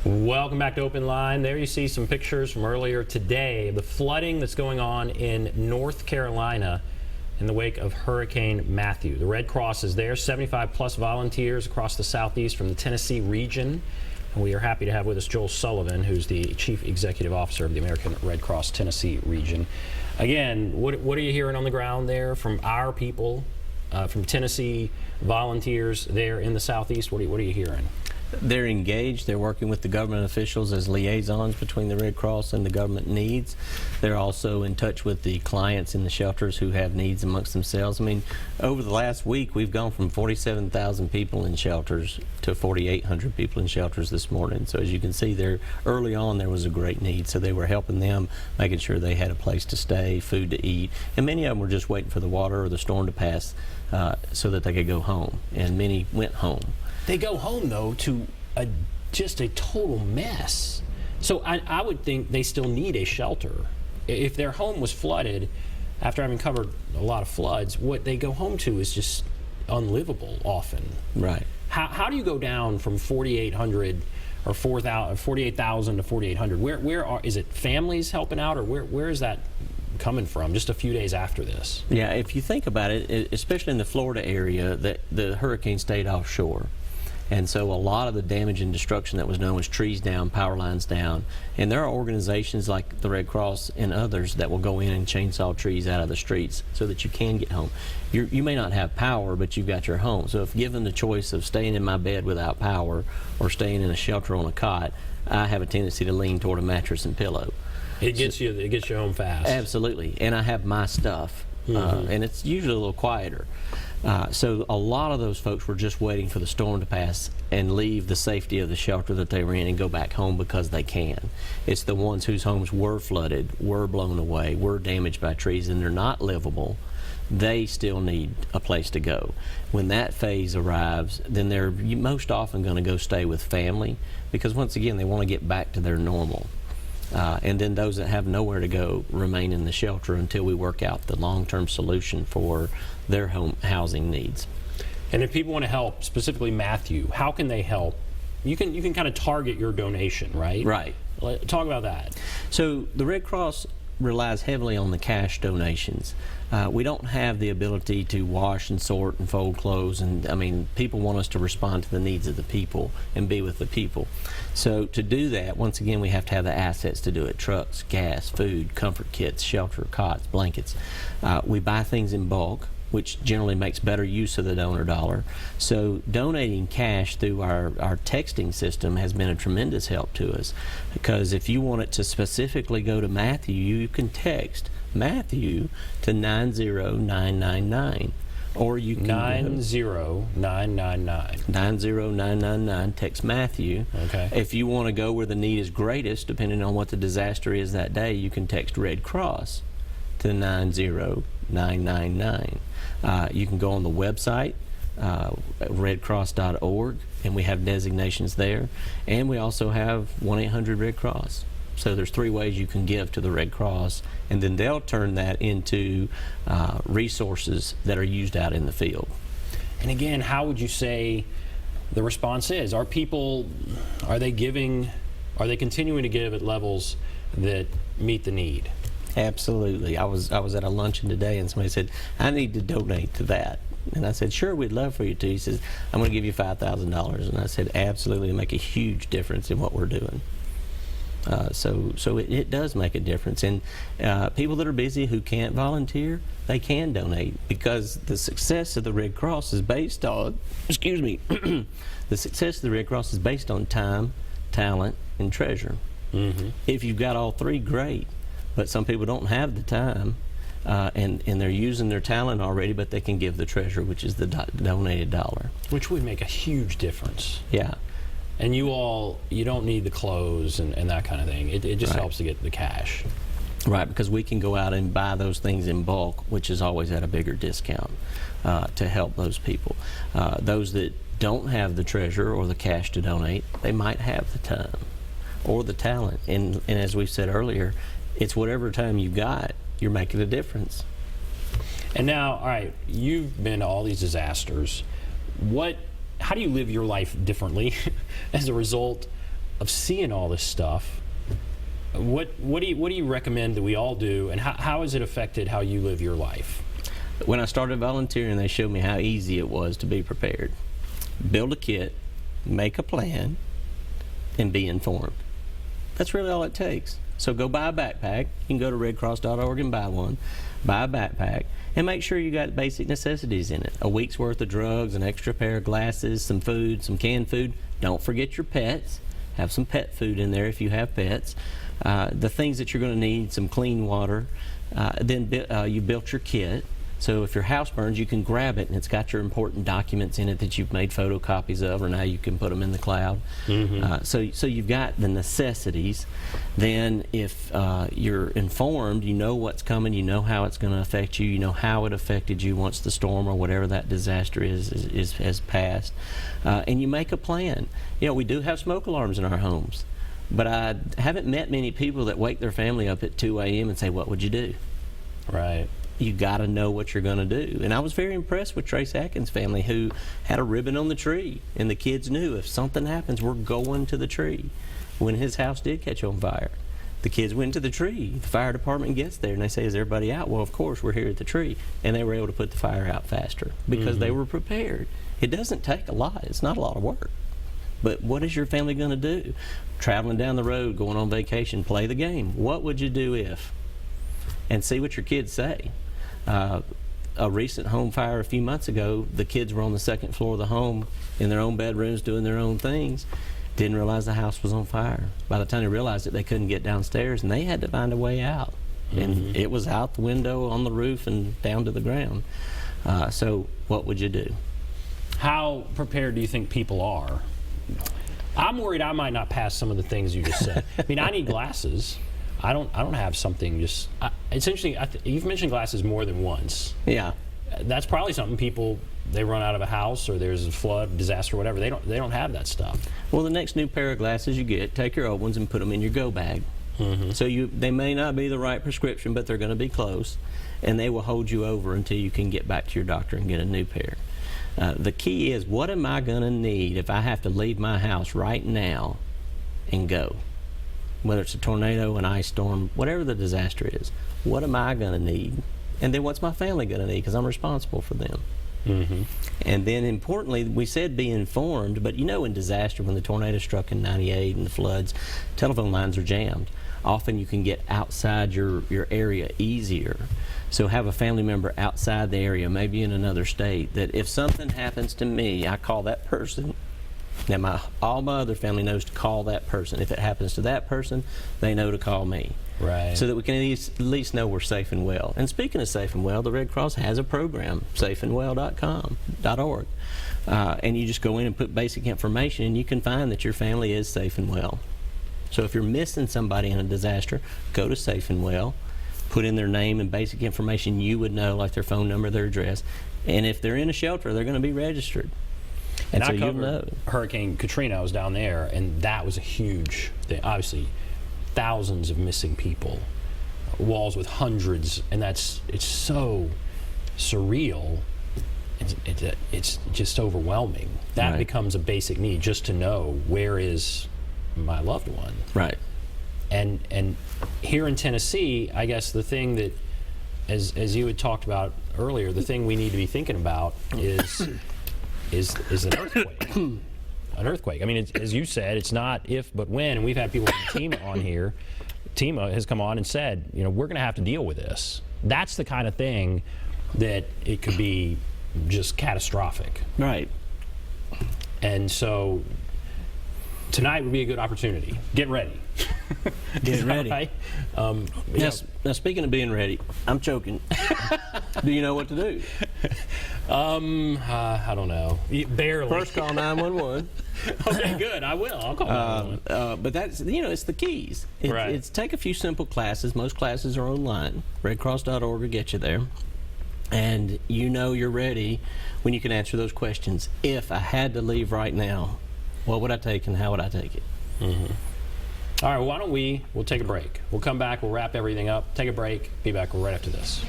Welcome back to Open Line. There you see some pictures from earlier today, the flooding that's going on in North Carolina in the wake of Hurricane Matthew. The Red Cross is there, 75 plus volunteers across the southeast from the Tennessee region. And we are happy to have with us Joel Sullivan, who's the Chief Executive Officer of the American Red Cross Tennessee region. Again, what are you hearing on the ground there from our people, from Tennessee volunteers there in the southeast? What are you hearing? They're engaged. They're working with the government officials as liaisons between the Red Cross and the government needs. They're also in touch with the clients in the shelters who have needs amongst themselves. I mean, over the last week, we've gone from 47,000 people in shelters to 4,800 people in shelters this morning. So as you can see, there early on there was a great need. So they were helping them, making sure they had a place to stay, food to eat, and many of them were just waiting for the water or the storm to pass so that they could go home. And many went home. They go home, though, to just a total mess. So I would think they still need a shelter. If their home was flooded, after having covered a lot of floods, what they go home to is just unlivable often. Right. How do you go down from 4,800 or 48,000 to 4,800? Is it families helping out, or where is that coming from just a few days after this? Yeah, if you think about it, especially in the Florida area, the hurricane stayed offshore. And so a lot of the damage and destruction that was done was trees down, power lines down. And there are organizations like the Red Cross and others that will go in and chainsaw trees out of the streets so that you can get home. You may not have power, but you've got your home. So if given the choice of staying in my bed without power or staying in a shelter on a cot, I have a tendency to lean toward a mattress and pillow. It gets you home fast. Absolutely. And I have my stuff. And it's usually a little quieter. So a lot of those folks were just waiting for the storm to pass and leave the safety of the shelter that they were in and go back home because they can. It's the ones whose homes were flooded, were blown away, were damaged by trees, and they're not livable. They still need a place to go. When that phase arrives, then they're most often going to go stay with family because, once again, they want to get back to their normal. And then those that have nowhere to go remain in the shelter until we work out the long-term solution for their home housing needs. And if people want to help, specifically Matthew, how can they help? You can kind of target your donation, right? Right. Talk about that. So the Red Cross relies heavily on the cash donations. We don't have the ability to wash and sort and fold clothes, and I mean, people want us to respond to the needs of the people and be with the people. So to do that, once again, we have to have the assets to do it: trucks, gas, food, comfort kits, shelter, cots, blankets. We buy things in bulk, which generally makes better use of the donor dollar. So donating cash through our texting system has been a tremendous help to us, because if you want it to specifically go to Matthew, you can text Matthew to 90999, or you can 90999. 90999, text Matthew. Okay. If you want to go where the need is greatest, depending on what the disaster is that day, you can text Red Cross to 90999. You can go on the website, redcross.org, and we have designations there. And we also have 1-800-RED-CROSS. So there's 3 ways you can give to the Red Cross, and then they'll turn that into resources that are used out in the field. And again, how would you say the response is? Are they continuing to give at levels that meet the need? Absolutely. I was at a luncheon today, and somebody said, I need to donate to that. And I said, sure, we'd love for you to. He says, I'm going to give you $5,000. And I said, absolutely, it'll make a huge difference in what we're doing. So it does make a difference. And people that are busy who can't volunteer, they can donate, because the success of the Red Cross is based on, the success of the Red Cross is based on time, talent, and treasure. If you've got all 3, great. But some people don't have the time, and they're using their talent already, but they can give the treasure, which is the donated dollar. Which would make a huge difference. Yeah. And you don't need the clothes and that kind of thing. It just helps to get the cash. Right, because we can go out and buy those things in bulk, which is always at a bigger discount to help those people. Those that don't have the treasure or the cash to donate, they might have the time or the talent. And as we said earlier, it's whatever time you've got, you're making a difference. And now, all right, you've been to all these disasters. How do you live your life differently as a result of seeing all this stuff, what do you recommend that we all do, and how has it affected how you live your life? When I started volunteering, they showed me how easy it was to be prepared. Build a kit, make a plan, and be informed. That's really all it takes. So go buy a backpack. You can go to redcross.org and buy one. Buy a backpack and make sure you got basic necessities in it. A week's worth of drugs, an extra pair of glasses, some food, some canned food. Don't forget your pets. Have some pet food in there if you have pets. The things that you're going to need, some clean water. Then you built your kit. So if your house burns, you can grab it, and it's got your important documents in it that you've made photocopies of, or now you can put them in the cloud. So you've got the necessities. Then if you're informed, you know what's coming, you know how it's going to affect you, you know how it affected you once the storm or whatever that disaster has passed, and you make a plan. You know, we do have smoke alarms in our homes, but I haven't met many people that wake their family up at 2 a.m. and say, "What would you do?" Right. You got to know what you're going to do. And I was very impressed with Trace Atkins' family, who had a ribbon on the tree, and the kids knew if something happens, we're going to the tree. When his house did catch on fire, the kids went to the tree. The fire department gets there, and they say, "Is everybody out?" "Well, of course, we're here at the tree." And they were able to put the fire out faster because they were prepared. It doesn't take a lot. It's not a lot of work. But what is your family going to do? Traveling down the road, going on vacation, play the game. What would you do if? And see what your kids say. A recent home fire a few months ago, the kids were on the second floor of the home in their own bedrooms doing their own things. Didn't realize the house was on fire. By the time they realized it, they couldn't get downstairs, and they had to find a way out. And it was out the window, on the roof, and down to the ground. So what would you do? How prepared do you think people are? I'm worried I might not pass some of the things you just said. I mean, I need glasses. I don't have something just. It's interesting. You've mentioned glasses more than once. Yeah. That's probably something people, they run out of a house or there's a flood, disaster, whatever. They don't have that stuff. Well, the next new pair of glasses you get, take your old ones and put them in your go bag. So they may not be the right prescription, but they're going to be close, and they will hold you over until you can get back to your doctor and get a new pair. The key is, what am I going to need if I have to leave my house right now and go? Whether it's a tornado, an ice storm, whatever the disaster is, what am I going to need? And then what's my family going to need, because I'm responsible for them. And then importantly, we said be informed, but you know, in disaster, when the tornado struck in '98 and the floods, telephone lines are jammed. Often you can get outside your area easier. So have a family member outside the area, maybe in another state, that if something happens to me, I call that person. Now, all my other family knows to call that person. If it happens to that person, they know to call me. Right. So that we can at least know we're safe and well. And speaking of safe and well, the Red Cross has a program, safeandwell.org. And you just go in and put basic information, and you can find that your family is safe and well. So if you're missing somebody in a disaster, go to Safe and Well, put in their name and basic information you would know, like their phone number, their address. And if they're in a shelter, they're going to be registered. And so I you'll covered know. Hurricane Katrina. I was down there, and that was a huge thing. Obviously, thousands of missing people, walls with hundreds, and it's so surreal. It's just overwhelming. That becomes a basic need, just to know where is my loved one. Right. And here in Tennessee, I guess the thing that, as you had talked about earlier, the thing we need to be thinking about is an earthquake. An earthquake. I mean, as you said, it's not if but when. And we've had people from TEMA on here. TEMA has come on and said, you know, we're going to have to deal with this. That's the kind of thing that it could be just catastrophic. Right. And so tonight would be a good opportunity. Get ready. Get ready. Right? Now, speaking of being ready, I'm choking. Do you know what to do? I don't know. Barely. First, call 911. Okay, good. I will. I'll call 911. But that's, you know, it's the keys. It's take a few simple classes. Most classes are online. Redcross.org will get you there. And you know you're ready when you can answer those questions. If I had to leave right now, what would I take and how would I take it? All right, well, why don't we'll take a break. We'll come back, we'll wrap everything up, take a break, be back right after this.